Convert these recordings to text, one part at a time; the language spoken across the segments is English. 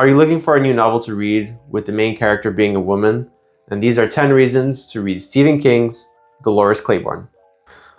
Are you looking for a new novel to read with the main character being a woman? And these are 10 reasons to read Stephen King's Dolores Claiborne.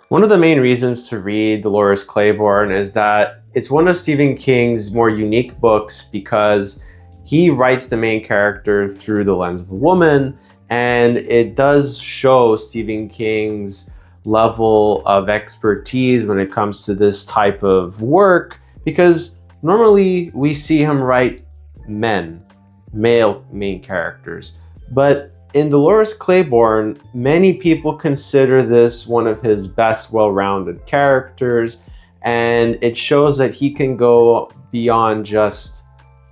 One of the main reasons to read Dolores Claiborne is that it's one of Stephen King's more unique books because he writes the main character through the lens of a woman, and it does show Stephen King's level of expertise when it comes to this type of work, because normally we see him write male main characters. But in Dolores Claiborne, many people consider this one of his best well-rounded characters, and it shows that he can go beyond just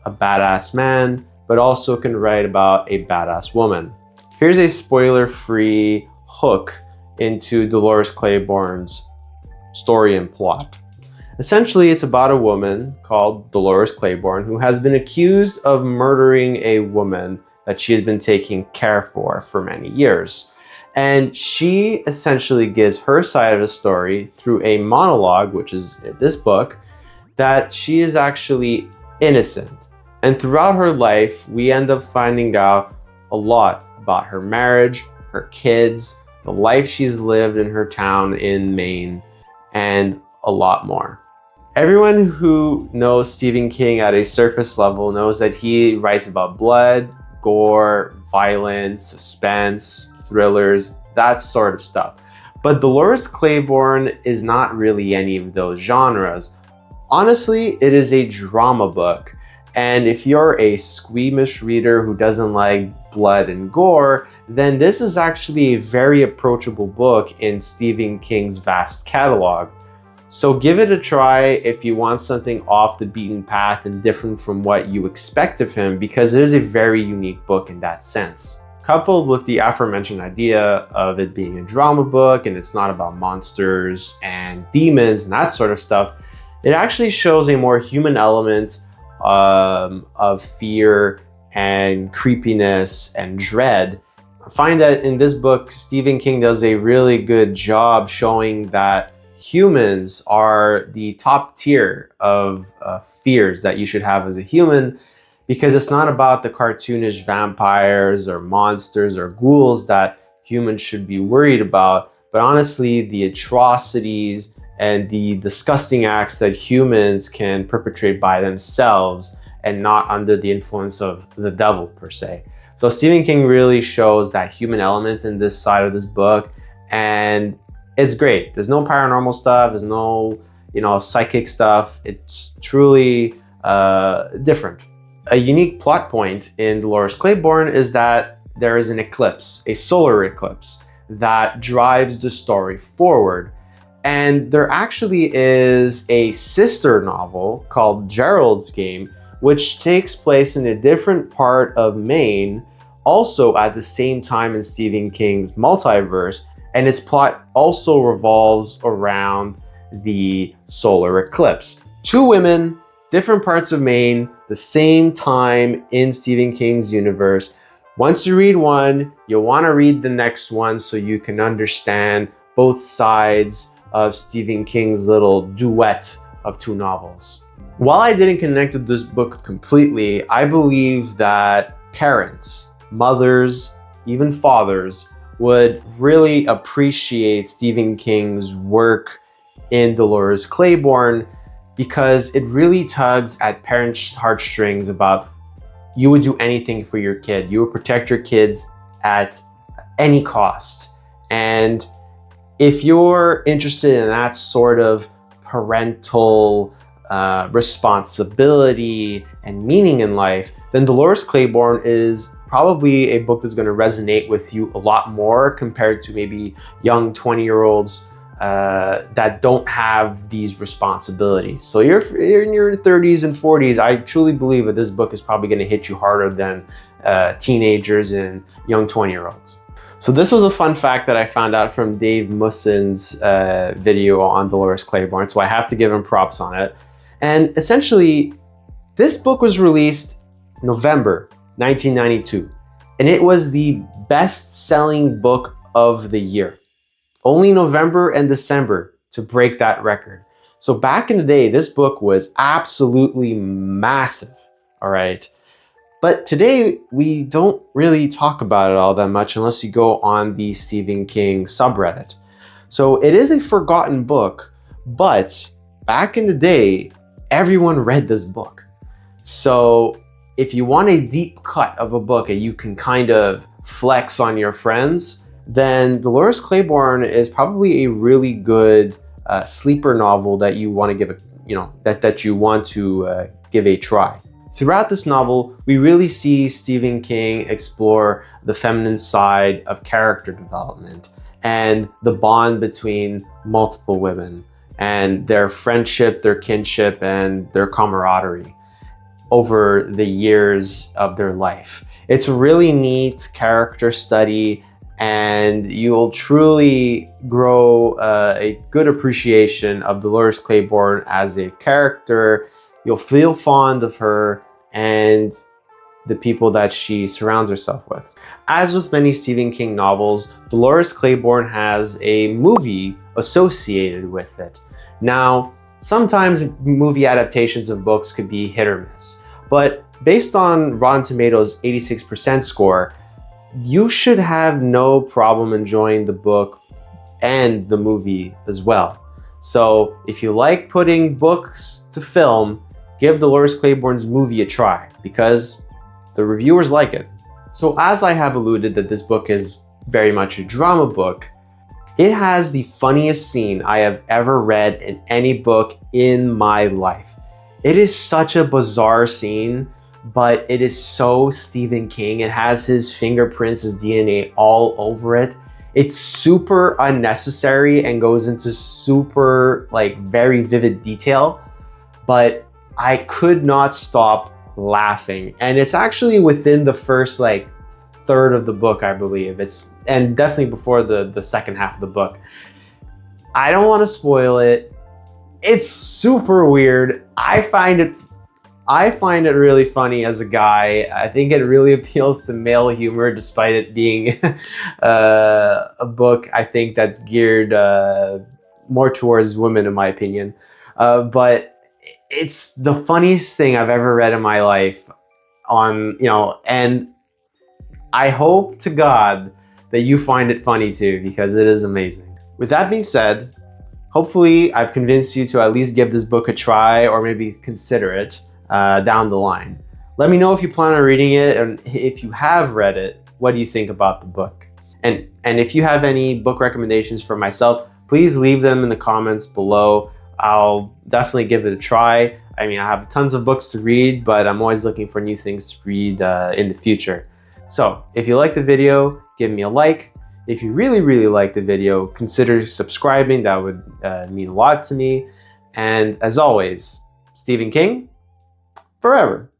a badass man, but also can write about a badass woman. Here's a spoiler-free hook into Dolores Claiborne's story and plot. Essentially, it's about a woman called Dolores Claiborne who has been accused of murdering a woman that she has been taking care for many years. And she essentially gives her side of the story through a monologue, which is this book, that she is actually innocent. And throughout her life, we end up finding out a lot about her marriage, her kids, the life she's lived in her town in Maine, and a lot more. Everyone who knows Stephen King at a surface level knows that he writes about blood, gore, violence, suspense, thrillers, that sort of stuff. But Dolores Claiborne is not really any of those genres. Honestly, it is a drama book. And if you're a squeamish reader who doesn't like blood and gore, then this is actually a very approachable book in Stephen King's vast catalog. So give it a try if you want something off the beaten path and different from what you expect of him, because it is a very unique book in that sense. Coupled with the aforementioned idea of it being a drama book and it's not about monsters and demons and that sort of stuff, it actually shows a more human element of fear and creepiness and dread. I find that in this book, Stephen King does a really good job showing that humans are the top tier of fears that you should have as a human, because it's not about the cartoonish vampires or monsters or ghouls that humans should be worried about, but honestly the atrocities and the disgusting acts that humans can perpetrate by themselves and not under the influence of the devil per se. So Stephen King really shows that human element in this side of this book, and it's great. There's no paranormal stuff, there's no, psychic stuff. It's truly different. A unique plot point in Dolores Claiborne is that there is an eclipse, a solar eclipse, that drives the story forward. And there actually is a sister novel called Gerald's Game, which takes place in a different part of Maine, also at the same time in Stephen King's multiverse, and its plot also revolves around the solar eclipse. Two women, different parts of Maine, the same time in Stephen King's universe. Once you read one, you'll want to read the next one so you can understand both sides of Stephen King's little duet of two novels. While I didn't connect with this book completely, I believe that parents, mothers, even fathers, would really appreciate Stephen King's work in Dolores Claiborne, because it really tugs at parents' heartstrings about you would do anything for your kid. You would protect your kids at any cost. And if you're interested in that sort of parental responsibility and meaning in life, then Dolores Claiborne is probably a book that's going to resonate with you a lot more compared to maybe young 20-year-olds that don't have these responsibilities. So you're in your 30s and 40s, I truly believe that this book is probably going to hit you harder than teenagers and young 20-year-olds. So this was a fun fact that I found out from Dave Mussin's video on Dolores Claiborne, so I have to give him props on it. And essentially, this book was released November 1992, and it was the best-selling book of the year. Only November and December to break that record. So back in the day, this book was absolutely massive, all right? But today, we don't really talk about it all that much unless you go on the Stephen King subreddit. So it is a forgotten book, but back in the day, everyone read this book. So if you want a deep cut of a book and you can kind of flex on your friends, then Dolores Claiborne is probably a really good sleeper novel that you want to give give a try. Throughout this novel, we really see Stephen King explore the feminine side of character development and the bond between multiple women and their friendship, their kinship, and their camaraderie over the years of their life. It's a really neat character study, and you'll truly grow a good appreciation of Dolores Claiborne as a character. You'll feel fond of her and the people that she surrounds herself with. As with many Stephen King novels, Dolores Claiborne has a movie associated with it. Now, sometimes movie adaptations of books could be hit or miss, but based on Rotten Tomatoes' 86% score, you should have no problem enjoying the book and the movie as well. So if you like putting books to film, give Dolores Claiborne's movie a try because the reviewers like it. So as I have alluded that this book is very much a drama book, it has the funniest scene I have ever read in any book in my life. It is such a bizarre scene, but it is so Stephen King. It has his fingerprints, his DNA all over it. It's super unnecessary and goes into super, very vivid detail, but I could not stop laughing. And it's actually within the first third of the book, I believe. And definitely before the second half of the book. I don't want to spoil it. It's super weird. I find it really funny as a guy. I think it really appeals to male humor despite it being a book I think that's geared more towards women in my opinion. But it's the funniest thing I've ever read in my life and I hope to God that you find it funny too, because it is amazing. With that being said, hopefully I've convinced you to at least give this book a try or maybe consider it down the line. Let me know if you plan on reading it, and if you have read it, what do you think about the book? And if you have any book recommendations for myself, please leave them in the comments below. I'll definitely give it a try. I mean, I have tons of books to read, but I'm always looking for new things to read in the future. So if you like the video, give me a like. If you really, really like the video, consider subscribing. That would mean a lot to me. And as always, Stephen King, forever.